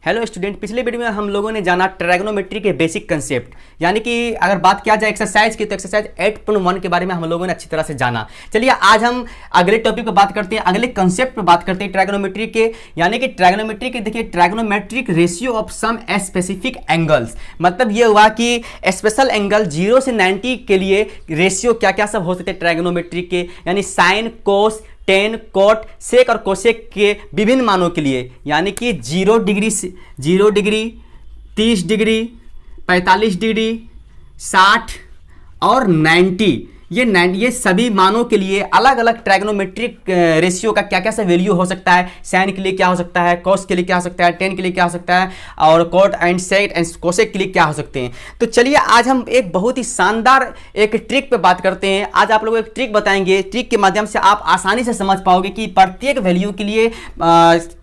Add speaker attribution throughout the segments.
Speaker 1: Hello student, पिछले video में हम लोगों ने जाना ट्रायगोनोमेट्री के बेसिक कंसेप्ट, यानी कि अगर बात किया जाए एक्सरसाइज की तो एक्सरसाइज 8.1 के बारे में हम लोगों ने अच्छी तरह से जाना। चलिए आज हम अगले टॉपिक पे बात करते हैं, अगले कंसेप्ट पे बात करते हैं ट्रायगोनोमेट्री के, यानी कि ट्रायगोनोमेट्री के देखिए trigonometric ratio of some specific angles. मतलब ये हुआ कि स्पेशल एंगल 0 से 90 के लिए रेशियो क्या क्या सब हो सकते हैं ट्रायगोनोमेट्री के, यानी साइन, कोस, टेन, कोट, सेक और कोसेक के विभिन्न मानों के लिए, यानी कि 0 डिग्री, 30 डिग्री, 45 डिग्री, 60 और 90, ये सभी मानों के लिए अलग अलग ट्रायगोनोमेट्रिक रेशियो का क्या क्या सा वैल्यू हो सकता है। साइन के लिए क्या हो सकता है, कॉस के लिए क्या हो सकता है, टेन के लिए क्या हो सकता है, और cot and sec and cosec के लिए क्या हो सकते हैं। तो चलिए आज हम एक बहुत ही शानदार एक ट्रिक पे बात करते हैं। आज आप लोगों को एक ट्रिक बताएंगे, ट्रिक के माध्यम से आप आसानी से समझ पाओगे कि प्रत्येक वैल्यू के लिए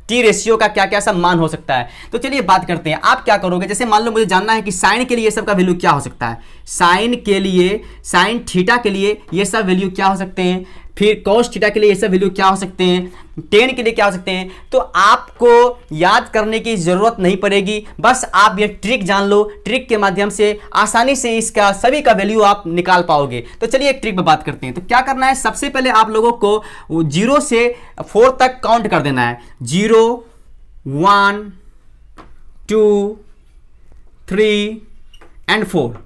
Speaker 1: टी रेशियो का क्या क्या सब मान हो सकता है। तो चलिए बात करते हैं। आप क्या करोगे, जैसे मान लो मुझे जानना है कि साइन के लिए ये सब का वैल्यू क्या हो सकता है, साइन के लिए, साइन थीटा के लिए ये सब वैल्यू क्या हो सकते हैं, फिर कॉस थीटा के लिए ये सब वैल्यू क्या हो सकते हैं, टेन के लिए क्या हो सकते हैं। तो आपको याद करने की जरूरत नहीं पड़ेगी, बस आप ये ट्रिक जान लो। ट्रिक के माध्यम से आसानी से इसका सभी का वैल्यू आप निकाल पाओगे। तो चलिए एक ट्रिक पे बात करते हैं। तो क्या करना है, सबसे पहले आप लोगों को 0 से 4 तक काउंट कर देना है। 0, 1, 2, 3 एंड 4।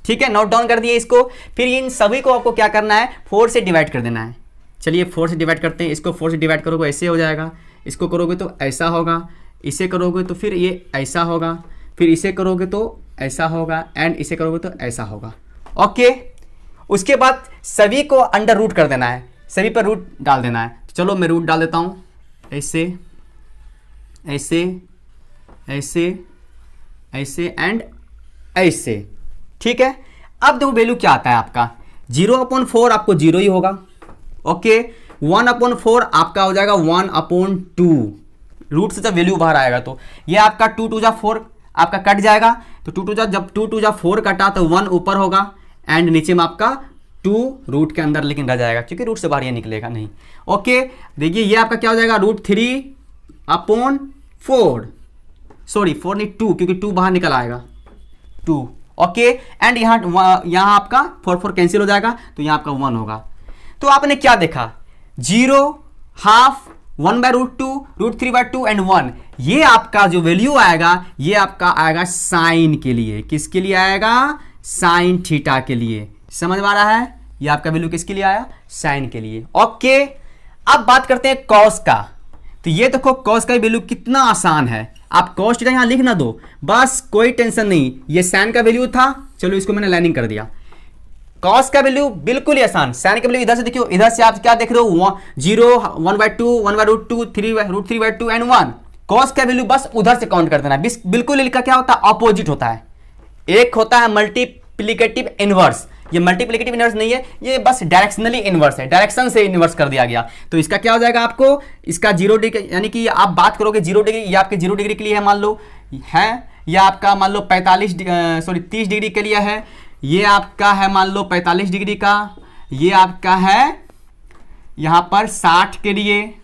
Speaker 1: ठीक है, नोट डाउन कर दिए इसको। फिर इन सभी को आपको क्या करना है, 4 से डिवाइड कर देना है। चलिए 4 से डिवाइड करते हैं। इसको 4 से डिवाइड करोगे ऐसे हो जाएगा, इसको करोगे तो ऐसा होगा, इसे करोगे तो फिर ये ऐसा होगा, फिर इसे करोगे तो ऐसा होगा, एंड इसे करोगे तो ऐसा होगा। ओके, उसके बाद सभी को अंडर रूट कर देना है, सभी पर रूट डाल देना है। तो चलो मैं रूट डाल देता हूँ, ऐसे ऐसे ऐसे ऐसे एंड ऐसे। ठीक है, अब देखो वैल्यू क्या आता है आपका, 0/4 आपको 0 ही होगा। ओके, 1/4 आपका हो जाएगा 1/2। रूट से जब वैल्यू बाहर आएगा तो ये आपका 2 2 जा 4 आपका कट जाएगा। तो 2 2 जा, जब 2 2 जा 4 कटा तो 1 ऊपर होगा एंड नीचे में आपका 2 रूट के अंदर लेकिन रह जाएगा, क्योंकि रूट से बाहर ये निकलेगा नहीं। ओके, देखिए ये आपका क्या हो जाएगा, √3/4, सॉरी 4 नहीं 2, क्योंकि 2 बाहर निकल आएगा 2। ओके, एंड यहाँ आपका 4 4 कैंसिल हो जाएगा, तो यहाँ आपका 1 होगा। तो आपने क्या देखा, 0, हाफ, 1/√2, √3/2 एंड 1। ये आपका जो वैल्यू आएगा ये आपका आएगा साइन के लिए। किसके लिए आएगा, साइन थीटा के लिए। समझ में आ रहा है, ये आपका वैल्यू किसके लिए आया, साइन के लिए। ओके, अब बात करते हैं कॉस का। तो ये देखो कॉस का वैल्यू कितना आसान है, आप कॉस थीटा यहां लिख ना दो, बस कोई टेंशन नहीं। ये साइन का वैल्यू था, चलो इसको मैंने लाइनिंग कर दिया। कॉस का वैल्यू बिल्कुल ही आसान, साइन का वैल्यू इधर से देखियो, इधर से आप क्या देख रहे हो, 0, 1/2, 1/√2, √3/2 एंड 1। कॉस का वैल्यू बस उधर से काउंट कर देना। बिल्कुल इनका क्या होता है, ऑपोजिट होता है। एक होता है मल्टीप्लिकेटिव इनवर्स, ये मल्टीप्लिकेटिव इनवर्स नहीं है, ये बस डायरेक्शनली इनवर्स है, डायरेक्शन से इनवर्स कर दिया गया। तो इसका क्या हो जाएगा आपको, इसका 0 डिग्री, यानी कि आप बात करोगे 0 डिग्री, ये आपके 0 डिग्री के लिए है मान लो, है या आपका मान लो 30 डिग्री के लिए है, ये आपका है मान लो 45 डिग्री का, ये आपका है यहाँ पर 60 के लिए,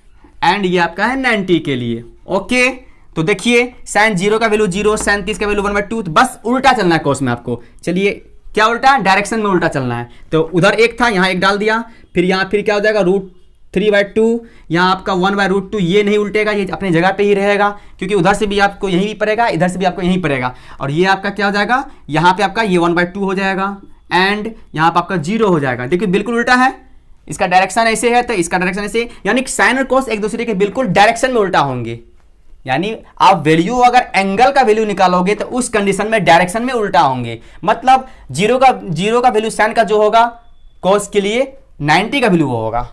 Speaker 1: एंड ये आपका है 90 के लिए। ओके, तो देखिए साइन 0 का वैल्यू 0, साइन 30 का वैल्यू 1/2, बस उल्टा चलना है कोस में आपको। चलिए क्या उल्टा, डायरेक्शन में उल्टा चलना है। तो उधर एक था, यहाँ एक डाल दिया, फिर यहाँ फिर क्या हो जाएगा, √3/2, यहाँ आपका 1/√2, ये नहीं उल्टेगा, ये अपनी जगह पे ही रहेगा, क्योंकि उधर से भी आपको यहीं भी पड़ेगा, इधर से भी आपको यहीं पड़ेगा। और ये आपका क्या हो जाएगा, यहाँ पे आपका ये 1/2 हो जाएगा, एंड यहाँ पे आपका 0 हो जाएगा। देखिए बिल्कुल उल्टा है, इसका डायरेक्शन ऐसे है तो इसका डायरेक्शन ऐसे, यानी साइन और कॉस एक दूसरे के बिल्कुल डायरेक्शन में उल्टा होंगे। यानी आप वैल्यू अगर एंगल का वैल्यू निकालोगे तो उस कंडीशन में डायरेक्शन में उल्टा होंगे। मतलब 0 का वैल्यू साइन का जो होगा, कॉस के लिए 90 का वैल्यू होगा।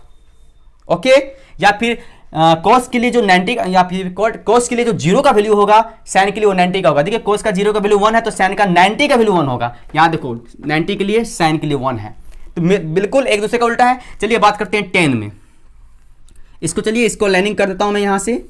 Speaker 1: ओके, या फिर कॉस के लिए जो 90 या फिर कॉस के लिए जो 0 का वैल्यू होगा, साइन के लिए वो 90 का होगा। देखिए कॉस का 0 का वैल्यू 1 है तो साइन का 90 का वैल्यू 1 होगा। यहाँ देखो 90 के लिए, साइन के लिए 1 है, तो बिल्कुल एक दूसरे का उल्टा है। चलिए बात करते हैं 10 में। इसको चलिए इसको लाइनिंग कर देता हूं मैं यहां से।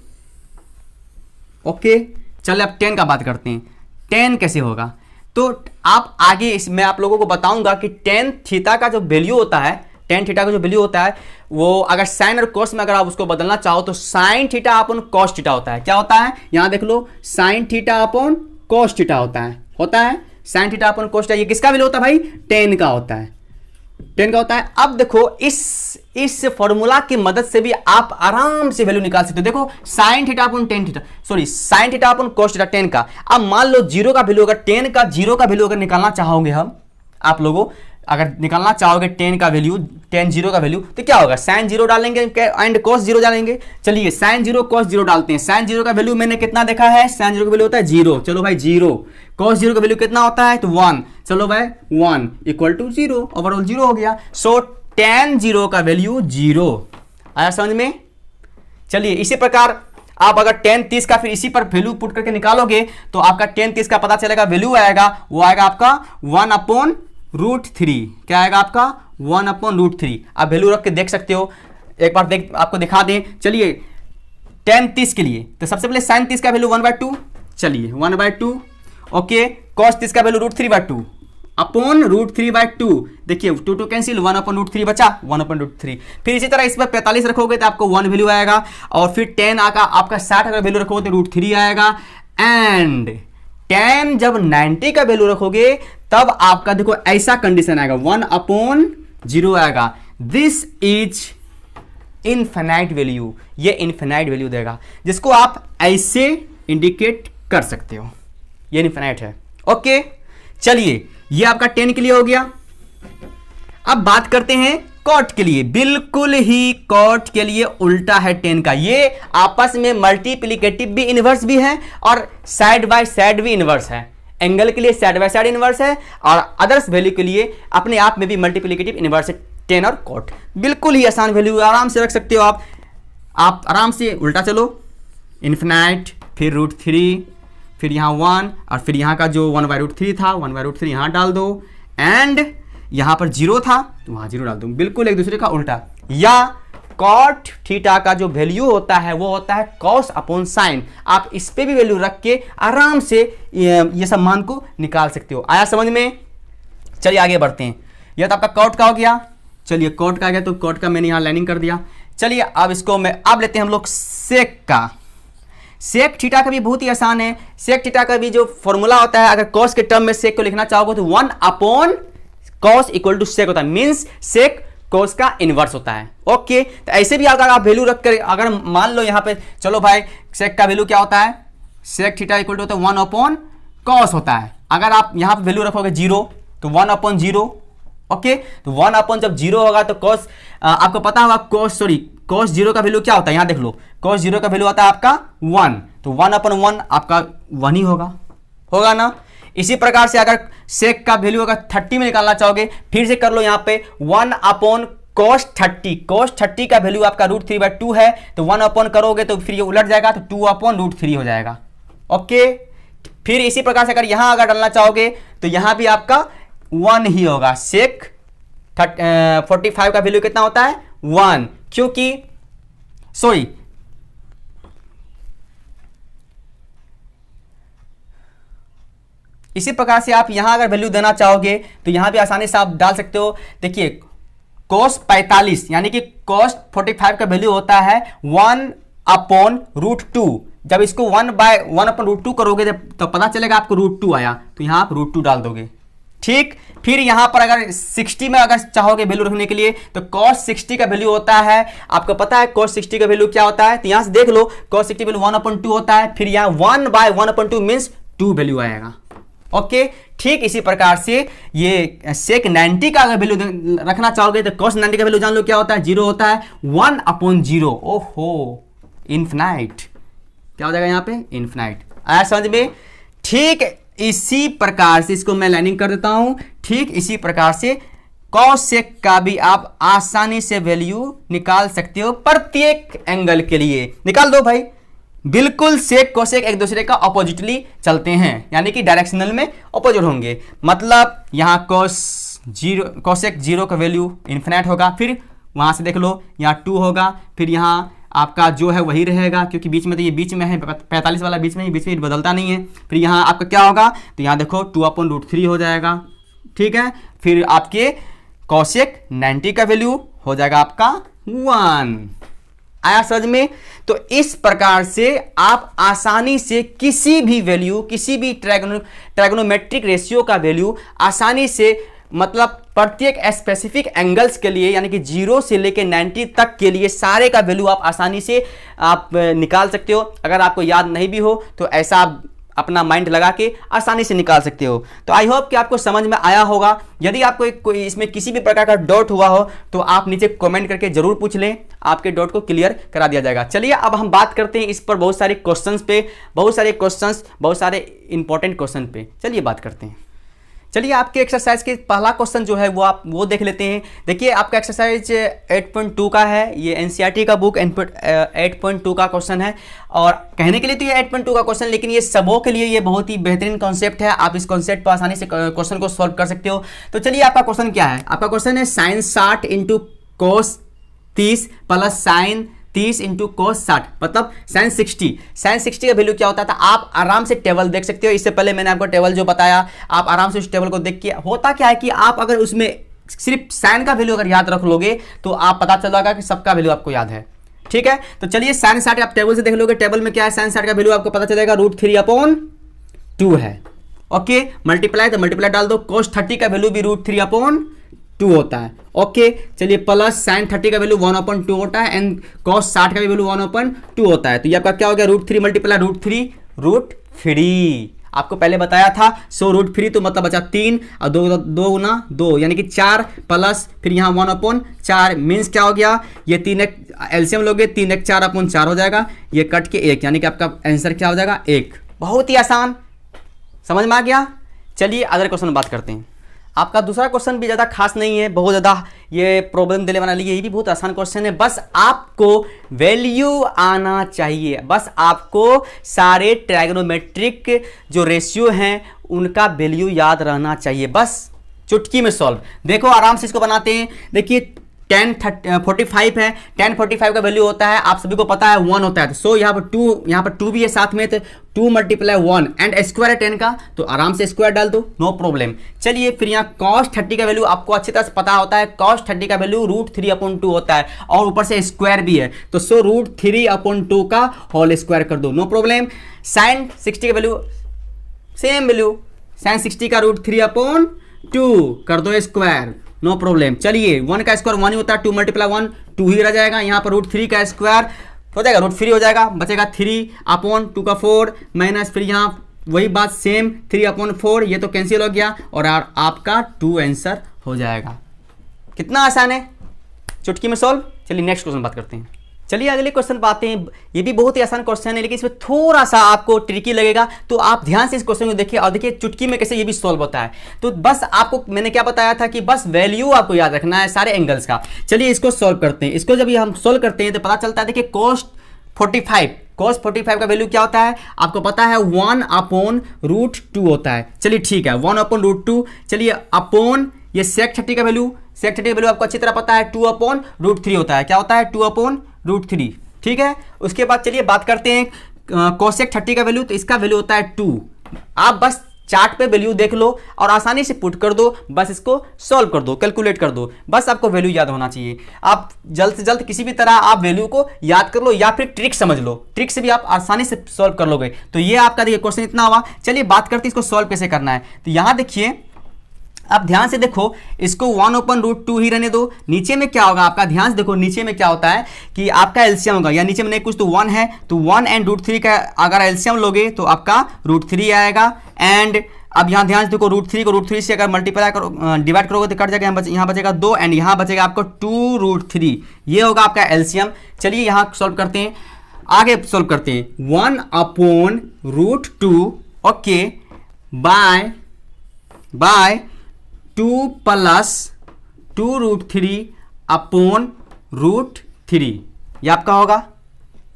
Speaker 1: ओके, चलिए अब 10 का बात करते हैं। 10 कैसे होगा, तो आप आगे मैं आप लोगों को बताऊंगा कि tan थीटा का जो वैल्यू होता है, टेन थीटा का जो वैल्यू होता है वो अगर साइन और कॉस में अगर आप उसको बदलना चाहो तो sine theta upon cos theta होता है। क्या होता है, यहां देख लो, sine theta upon cos theta होता है sine theta upon cos theta. ये किसका वैल्यू होता है भाई, टेन का होता है, टेन का होता है। अब देखो इस फॉर्मूला की मदद से भी आप आराम से वैल्यू निकाल सकते हो। देखो sign theta upon tan theta, sorry sine theta upon cos theta tan का। अब मान लो जीरो का वैल्यू, अगर टेन का जीरो का वैल्यू अगर निकालना चाहोगे हम, आप लोगों अगर निकालना चाहोगे टेन का वैल्यू, टेन जीरो का वैल्यू, तो क्या होगा, साइन जीरो डालेंगे एंड कॉस जीरो डालेंगे। चलिए साइन जीरो कॉस जीरो डालते हैं। साइन जीरो का वैल्यू मैंने कितना देखा है, साइन जीरो का वैल्यू होता है जीरो, चलो भाई जीरो। कॉस जीरो का वैल्यू कितना होता है, तो वन, चलो भाई one equal to zero, overall zero हो गया। सो टेन जीरो का वैल्यू जीरो। आया समझ में। चलिए इसी प्रकार आप अगर टेन 30 का फिर इसी पर वैल्यू पुट करके निकालोगे तो आपका टेन 30 का पता चलेगा, वैल्यू आएगा, वो आएगा आपका 1/√3। क्या आएगा आपका 1/√3। आप वैल्यू रख के देख सकते हो, एक बार आपको दिखा दें। चलिए टेन 30 के लिए तो सबसे पहले साइन 30 का वैल्यू 1/2, चलिए 1/2। ओके, कॉस 30 का वैल्यू √3/2 अपॉन √3/2। देखिए 2 2 कैंसिल, 1/√3 बचा, 1/√3। फिर इसी तरह इस पर 45 रखोगे तो आपको 1 वैल्यू आएगा, और फिर 10 आपका 60 अगर वैल्यू रखोगे तो √3 आएगा। एंड 10 जब 90 का वैल्यू रखोगे तब आपका देखो ऐसा कंडीशन आएगा, 1/0 आएगा। दिस इज इनफिनाइट वैल्यू, ये इनफिनाइट वैल्यू देगा, जिसको आप ऐसे इंडिकेट कर सकते हो, ये इनफिनाइट है। ओके, चलिए ये आपका 10 के लिए हो गया। अब बात करते हैं कॉट के लिए। बिल्कुल ही कॉट के लिए उल्टा है 10 का। ये आपस में मल्टीप्लिकेटिव भी इनवर्स भी है और साइड बाय साइड भी इनवर्स है। एंगल के लिए साइड बाय साइड इनवर्स है और अदर्स वैल्यू के लिए अपने आप में भी मल्टीप्लिकेटिव इनवर्स है, 10 और कॉट। बिल्कुल ही आसान वैल्यू, आराम से रख सकते हो आप आराम से उल्टा चलो, इन्फिनाइट, फिर √3, फिर यहाँ 1, और फिर यहाँ का जो 1/√3 था 1/√3 यहाँ डाल दो, एंड यहाँ पर 0 था तो वहाँ 0 डाल दो। बिल्कुल एक दूसरे का उल्टा। या कॉट थीटा का जो वैल्यू होता है वो होता है कॉस अपॉन साइन। आप इस पे भी वैल्यू रख के आराम से ये सब मान को निकाल सकते हो। आया समझ में। चलिए आगे बढ़ते हैं। यह तो आपका कॉट का हो गया। चलिए कॉट का आ गया तो कॉट का मैंने यहाँ लाइनिंग कर दिया। चलिए अब इसको अब लेते हैं हम लोग सेक का। सेक थीटा का भी बहुत ही आसान है। सेक थीटा का भी जो फॉर्मूला होता है, अगर कॉस के टर्म में सेक को लिखना चाहोगे तो 1/cos = सेक होता है, मींस सेक कॉस का इनवर्स होता है। ओके, तो ऐसे भी अगर आप वैल्यू रख कर, अगर मान लो यहाँ पे, चलो भाई सेक का वैल्यू क्या होता है, सेक थीटा इक्वल टू होता है 1/cos होता है। अगर आप यहाँ पे वैल्यू रखोगे 0 तो 1/0। ओके, तो 1 जब 0 होगा तो कॉस, आपको पता होगा cos 0 का वैल्यू क्या होता है, यहाँ देख लो, cos 0 का वैल्यू आता है आपका 1, तो 1/1 आपका 1 ही होगा ना। इसी प्रकार से अगर सेक का वैल्यू अगर 30 में निकालना चाहोगे, फिर से कर लो यहाँ पे 1/cos 30। cos 30 का वैल्यू आपका √3/2 है, तो 1 करोगे तो फिर ये उलट जाएगा तो 2/√3 हो जाएगा। ओके, फिर इसी प्रकार से अगर यहाँ अगर डालना चाहोगे तो यहाँ भी आपका 1 ही होगा। सेक 45 का वैल्यू कितना होता है 1, क्योंकि सॉरी इसी प्रकार से आप यहां अगर वैल्यू देना चाहोगे तो यहां भी आसानी से आप डाल सकते हो। देखिए cos 45 यानी कि cos 45 का वैल्यू होता है 1/√2। जब इसको 1/√2 करोगे तो पता चलेगा आपको √2 आया, तो यहां आप √2 डाल दोगे। ठीक, फिर यहां पर अगर 60 में अगर चाहोगे वैल्यू रखने के लिए तो cos 60 का वैल्यू होता है, आपको पता है cos 60 का वैल्यू क्या होता है, तो यहां से देख लो cos 60 वैल्यू 1/2 होता है। फिर यहां 1/1/2 मींस 2 वैल्यू आएगा। ओके, ठीक इसी प्रकार से ये सेक 90 का अगर वैल्यू रखना चाहोगे तो cos 90 का वैल्यू जान लो क्या होता है, 0 होता है, 1/0। ओहो, इन्फिनाइट। क्या हो जाएगा यहाँ पे, इन्फिनाइट। आया समझ में। ठीक इसी प्रकार से इसको मैं लाइनिंग कर देता हूं। ठीक इसी प्रकार से cos सेक का भी आप आसानी से वैल्यू निकाल सकते हो, प्रत्येक एंगल के लिए निकाल दो भाई। बिल्कुल सेक कोसेक एक दूसरे का ऑपोजिटली चलते हैं, यानी कि डायरेक्शनल में ऑपोजिट होंगे। मतलब यहाँ कोसेक 0 का वैल्यू इन्फिनाइट होगा, फिर वहां से देख लो यहाँ 2 होगा, फिर यहाँ आपका जो है वही रहेगा, क्योंकि बीच में तो ये बीच में है 45 वाला, बीच में बदलता नहीं है। फिर यहाँ आपका क्या होगा, तो यहाँ देखो 2/√3 हो जाएगा। ठीक है, फिर आपके कॉसेक 90 का वैल्यू हो जाएगा आपका 1। आया समझ में? तो इस प्रकार से आप आसानी से किसी भी वैल्यू, किसी भी ट्रायगोनोमेट्रिक रेशियो का वैल्यू आसानी से, मतलब प्रत्येक स्पेसिफिक एंगल्स के लिए, यानी कि 0 से लेकर 90 तक के लिए सारे का वैल्यू आप आसानी से आप निकाल सकते हो। अगर आपको याद नहीं भी हो तो ऐसा आप अपना माइंड लगा के आसानी से निकाल सकते हो। तो आई होप कि आपको समझ में आया होगा। यदि आपको कोई इसमें किसी भी प्रकार का डाउट हुआ हो तो आप नीचे कमेंट करके जरूर पूछ लें, आपके डाउट को क्लियर करा दिया जाएगा। चलिए अब हम बात करते हैं इस पर बहुत सारे क्वेश्चंस पे, बहुत सारे इंपॉर्टेंट क्वेश्चन पे। चलिए बात करते हैं। चलिए आपके एक्सरसाइज के पहला क्वेश्चन जो है वो देख लेते हैं। देखिए आपका एक्सरसाइज 8.2 का है, ये एनसीईआरटी का बुक 8.2 का क्वेश्चन है। और कहने के लिए तो ये 8.2 का क्वेश्चन, लेकिन ये सबों के लिए ये बहुत ही बेहतरीन कॉन्सेप्ट है। आप इस कॉन्सेप्ट पर आसानी से क्वेश्चन को सॉल्व कर सकते हो। तो चलिए आपका क्वेश्चन क्या है? आपका क्वेश्चन है sine 60 into cos 30 plus sine 30 into cos 60, मतलब साइन 60 का वैल्यू क्या होता था? आप आराम से टेबल देख सकते हो। इससे पहले मैंने आपको टेबल जो बताया, आप आराम से उस टेबल को देख के, होता क्या है कि आप अगर उसमें सिर्फ साइन का वैल्यू अगर याद रख लोगे तो आप पता चलेगा कि सबका वैल्यू आपको याद है। ठीक है, तो चलिए साइन 60 आप टेबल से देख लोगे। टेबल में क्या है? साइन 60 का वैल्यू आपको पता चलेगा √3/2 है। ओके, मल्टीप्लाई, तो मल्टीप्लाई डाल दो। कोस 30 का वैल्यू भी √3/2 होता है। ओके, चलिए प्लस साइन 30 का वैल्यू 1/2 होता है एंड कॉस 60 का भी वैल्यू 1/2 होता है। तो ये आपका क्या हो गया? √3 मल्टीप्लाई √3 आपको पहले बताया था। सो √3 तो मतलब बचा 3 और 2 गुना 2 यानी कि 4 प्लस फिर यहाँ 1/4 मीन्स क्या हो गया? ये 3 एलसीएम लोगे, 3 1 4/4 हो जाएगा। ये कट के 1 यानी कि आपका आंसर क्या हो जाएगा? 1। बहुत ही आसान, समझ में आ गया। चलिए अगले क्वेश्चन बात करते हैं। आपका दूसरा क्वेश्चन भी ज़्यादा खास नहीं है, बहुत ज़्यादा ये प्रॉब्लम देने वाला नहीं है। ये भी बहुत आसान क्वेश्चन है। बस आपको वैल्यू आना चाहिए, बस आपको सारे ट्रायगोनोमेट्रिक जो रेशियो हैं उनका वैल्यू याद रहना चाहिए, बस चुटकी में सॉल्व। देखो आराम से इसको बनाते हैं। देखिए 1045 है, 1045 का वैल्यू होता है, आप सभी को पता है 1 होता है। तो सो यहाँ पर 2 भी है साथ में, तो 2 × 1 एंड स्क्वायर है 10 का, तो आराम से स्क्वायर डाल दो, नो प्रॉब्लम। चलिए फिर यहाँ cos 30 का वैल्यू आपको अच्छी तरह से पता होता है। cos 30 का वैल्यू √3/2 होता है और ऊपर से स्क्वायर भी है, तो सो √3/2 का होल स्क्वायर कर दो, नो प्रॉब्लम। साइन 60 का वैल्यू सेम वैल्यू, साइन 60 का √3/2 कर दो स्क्वायर, नो प्रॉब्लम। चलिए 1 का स्क्वायर 1 ही होता है, 2 × 1 2 ही रह जाएगा। यहाँ पर √3 का स्क्वायर हो जाएगा √3 हो जाएगा, बचेगा 3/2 का 4 माइनस फिर यहाँ वही बात सेम 3/4, ये तो कैंसिल हो गया और आपका 2 आंसर हो जाएगा। कितना आसान है, चुटकी में सॉल्व। चलिए नेक्स्ट क्वेश्चन बात करते हैं। चलिए अगले क्वेश्चन पर आते हैं। ये भी बहुत ही आसान क्वेश्चन है, लेकिन इसमें थोड़ा सा आपको ट्रिकी लगेगा, तो आप ध्यान से इस क्वेश्चन को देखिए और देखिए चुटकी में कैसे ये भी सॉल्व होता है। तो बस आपको मैंने क्या बताया था कि बस वैल्यू आपको याद रखना है सारे एंगल्स का। चलिए इसको सॉल्व करते हैं। इसको जब हम सॉल्व करते हैं तो पता चलता है, देखिए cos 45 का वैल्यू क्या होता है आपको पता है, 1/√2 होता है। चलिए ठीक है, 1/√2। चलिए अपॉन ये sec 30 का वैल्यू, आपको अच्छी तरह पता है 2/√3 होता है। क्या होता है? 2/√3। ठीक है, उसके बाद चलिए बात करते हैं cosec 30 का वैल्यू, तो इसका वैल्यू होता है 2। आप बस चार्ट पे वैल्यू देख लो और आसानी से पुट कर दो, बस इसको सॉल्व कर दो, कैलकुलेट कर दो, बस आपको वैल्यू याद होना चाहिए। आप जल्द से जल्द किसी भी तरह आप वैल्यू को याद कर लो या फिर ट्रिक समझ लो, ट्रिक से भी आप आसानी से सॉल्व कर लोगे। तो ये आपका देखिए क्वेश्चन इतना हुआ। चलिए बात करते हैं इसको सॉल्व कैसे करना है। तो यहाँ देखिए आप ध्यान से देखो, इसको 1/√2 ही रहने दो। नीचे में क्या होगा आपका, ध्यान से देखो नीचे में क्या होता है कि आपका एलसीएम होगा, या नीचे में नहीं कुछ तो 1 है, तो 1 एंड √3 का अगर एलसीएम लोगे तो आपका √3 आएगा। एंड अब यहाँ ध्यान से देखो √3 को √3 से अगर मल्टीप्लाई करो, डिवाइड करोगे तो कट जाएगा, यहाँ बचेगा 2 एंड यहाँ बचेगा आपको 2√3, ये होगा आपका एलसीएम। चलिए यहाँ सॉल्व करते हैं, आगे सॉल्व करते हैं। 1/√2 ओके बाय 2 + 2√3/√3, ये आपका होगा,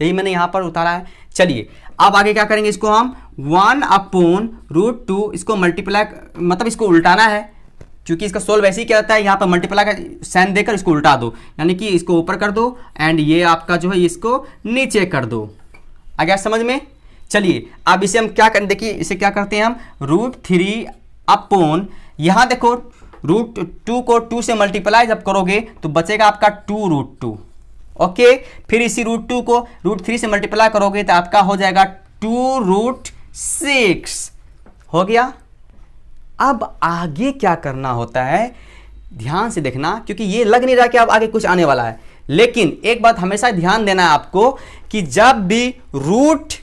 Speaker 1: यही मैंने यहां पर उतारा है। चलिए अब आगे क्या करेंगे, इसको हम 1/√2 इसको मल्टीप्लाई, मतलब इसको उल्टाना है, क्योंकि इसका सोल्व ऐसे ही क्या होता है, यहाँ पर मल्टीप्लाई का साइन देकर इसको उल्टा दो, यानी कि इसको ऊपर कर दो एंड ये आपका जो है इसको नीचे कर दो। आ गया समझ में? चलिए अब इसे हम क्या करें, देखिए इसे क्या करते हैं हम, √3 अपॉन, यहाँ देखो √2 को 2 से मल्टीप्लाई जब करोगे तो बचेगा आपका 2√2। ओके, फिर इसी √2 को √3 से मल्टीप्लाई करोगे तो आपका हो जाएगा 2√6। हो गया। अब आगे क्या करना होता है ध्यान से देखना, क्योंकि ये लग नहीं रहा कि अब आगे कुछ आने वाला है, लेकिन एक बात हमेशा ध्यान देना है आपको कि जब भी रूट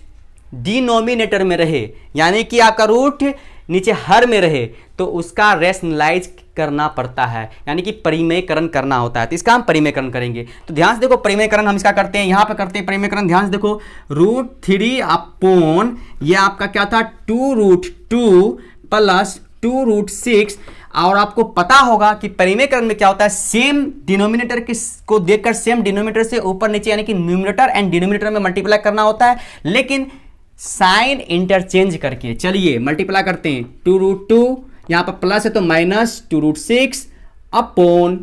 Speaker 1: डिनोमिनेटर में रहे, यानी कि आपका रूट नीचे हर में रहे, तो उसका रेशनलाइज करना पड़ता है, यानी कि परिमेयकरण करना होता है। तो इसका हम परिमेयकरण करेंगे। तो ध्यान से देखो, परिमेयकरण हम इसका करते हैं, यहां पे करते हैं परिमेयकरण। ध्यान से देखो, √3 अपॉन ये आपका क्या था 2√2 प्लस 2√6, और आपको पता होगा कि परिमेयकरण में क्या होता है, सेम डिनोमिनेटर को देखकर सेम डिनोमिनेटर से ऊपर नीचे यानी कि न्यूमरेटर एंड डिनोमिनेटर में मल्टीप्लाई करना होता है, लेकिन साइन इंटरचेंज करके। चलिए मल्टीप्लाई करते हैं, 2√2 यहां पर प्लस है तो माइनस 2√6 अपॉन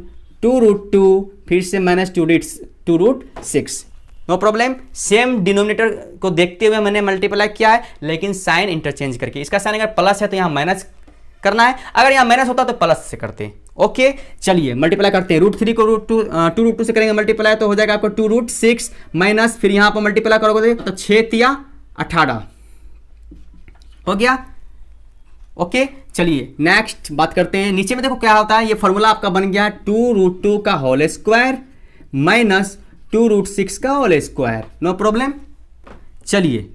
Speaker 1: 2√2 फिर से minus 2√6। No problem, same denominator को देखते हुए मैंने मल्टीप्लाई किया है, लेकिन साइन इंटरचेंज करके। इसका साइन अगर प्लस है तो यहां माइनस करना है, अगर यहां माइनस होता तो प्लस से करते हैं। ओके, चलिए मल्टीप्लाई करते हैं। √3 को √2 से करेंगे मल्टीप्लाई तो हो जाएगा आपको 2√6 माइनस, फिर यहां पर मल्टीप्लाई करोगे तो 6 18 हो गया। ओके, चलिए नेक्स्ट बात करते हैं। नीचे में देखो क्या होता है, ये फॉर्मूला आपका बन गया 2√2 का होल स्क्वायर माइनस 2√6 का होल स्क्वायर। No problem. चलिए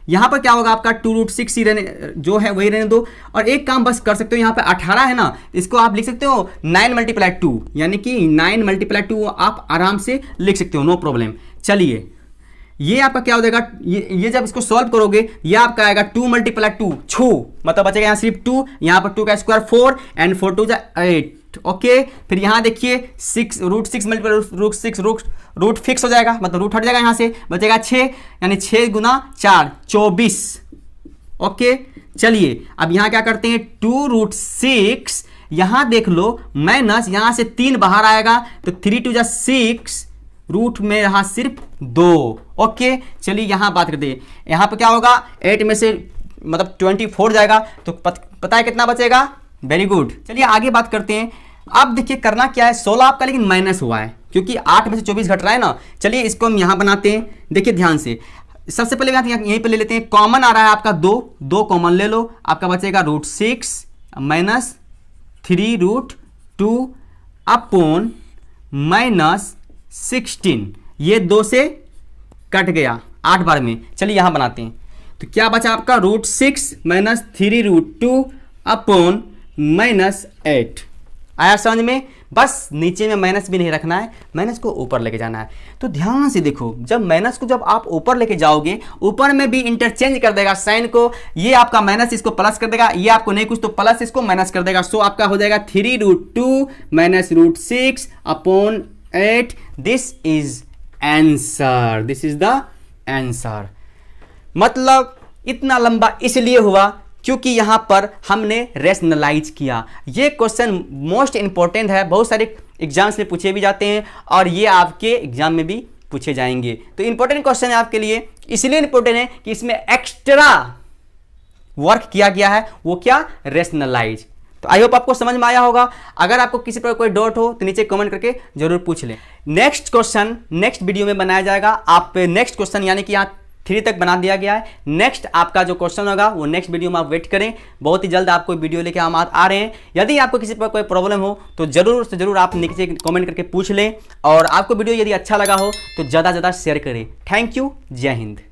Speaker 1: यहां पर क्या होगा आपका 2√6 ही रहने जो है वही रहने दो, और एक काम बस कर सकते हो, यहां पे 18 है ना, इसको आप लिख सकते हो 9 × 2, यानी कि 9 × 2 आप आराम से लिख सकते हो, नो प्रॉब्लम। चलिए ये आपका क्या हो जाएगा, ये जब इसको सॉल्व करोगे ये आपका आएगा 2 × 2 छू, मतलब बचेगा यहाँ सिर्फ 2, यहाँ पर 2 का स्क्वायर 4 एंड 4 2 8। ओके, फिर यहाँ देखिए 6 √6 × रूट फिक्स हो जाएगा, मतलब रूट हट जाएगा, यहाँ से बचेगा 6, यानी 6 × 4 24। ओके, चलिए अब यहाँ क्या करते हैं 2√6 यहाँ देख लो माइनस, यहाँ से 3 बाहर आएगा तो 3 2 6, रूट में रहा सिर्फ 2। ओके, चलिए यहां बात करते हैं, यहां पे क्या होगा 8 में से मतलब 24 जाएगा, तो पता है कितना बचेगा। Very good. चलिए आगे बात करते हैं। अब देखिए करना क्या है, 16 आपका लेकिन माइनस हुआ है क्योंकि 8 में से 24 घट रहा है ना। चलिए इसको हम यहां बनाते हैं, देखिए ध्यान से। सबसे पहले यहीं पे ले लेते हैं, कॉमन आ रहा है आपका 2 कॉमन ले लो, आपका बचेगा √6 माइनस 3√2 अपॉन माइनस 16, ये 2 से कट गया 8 बार में। चलिए यहां बनाते हैं, तो क्या बचा आपका √6 माइनस 3√2 अपॉन माइनस 8। आया समझ में। बस नीचे में माइनस भी नहीं रखना है, माइनस को ऊपर लेके जाना है। तो ध्यान से देखो, जब माइनस को जब आप ऊपर लेके जाओगे, ऊपर में भी इंटरचेंज कर देगा साइन को, ये आपका माइनस इसको प्लस कर देगा, ये आपको नहीं कुछ तो प्लस इसको माइनस कर देगा। सो आपका हो जाएगा 3√2 minus √6 upon 8। This is answer, this is the answer. मतलब इतना लंबा इसलिए हुआ क्योंकि यहां पर हमने रेशनलाइज किया। ये क्वेश्चन मोस्ट इंपॉर्टेंट है, बहुत सारे एग्जाम्स में पूछे भी जाते हैं और ये आपके एग्जाम में भी पूछे जाएंगे। तो इंपॉर्टेंट क्वेश्चन है आपके लिए, इसलिए इंपॉर्टेंट है कि इसमें एक्स्ट्रा वर्क किया गया है, वो क्या, रेशनलाइज। तो आई होप आपको समझ में आया होगा। अगर आपको किसी पर कोई डाउट हो तो नीचे कमेंट करके जरूर पूछ लें। नेक्स्ट क्वेश्चन नेक्स्ट वीडियो में बनाया जाएगा। आप नेक्स्ट क्वेश्चन यानी कि यहाँ 3 तक बना दिया गया है, नेक्स्ट आपका जो क्वेश्चन होगा वो नेक्स्ट वीडियो में आप वेट करें। बहुत ही जल्द आपको वीडियो लेके हम आ रहे हैं। यदि आपको किसी पर कोई प्रॉब्लम हो तो जरूर से जरूर आप नीचे कमेंट करके पूछ लें, और आपको वीडियो यदि अच्छा लगा हो तो ज़्यादा से ज़्यादा शेयर करें। थैंक यू, जय हिंद।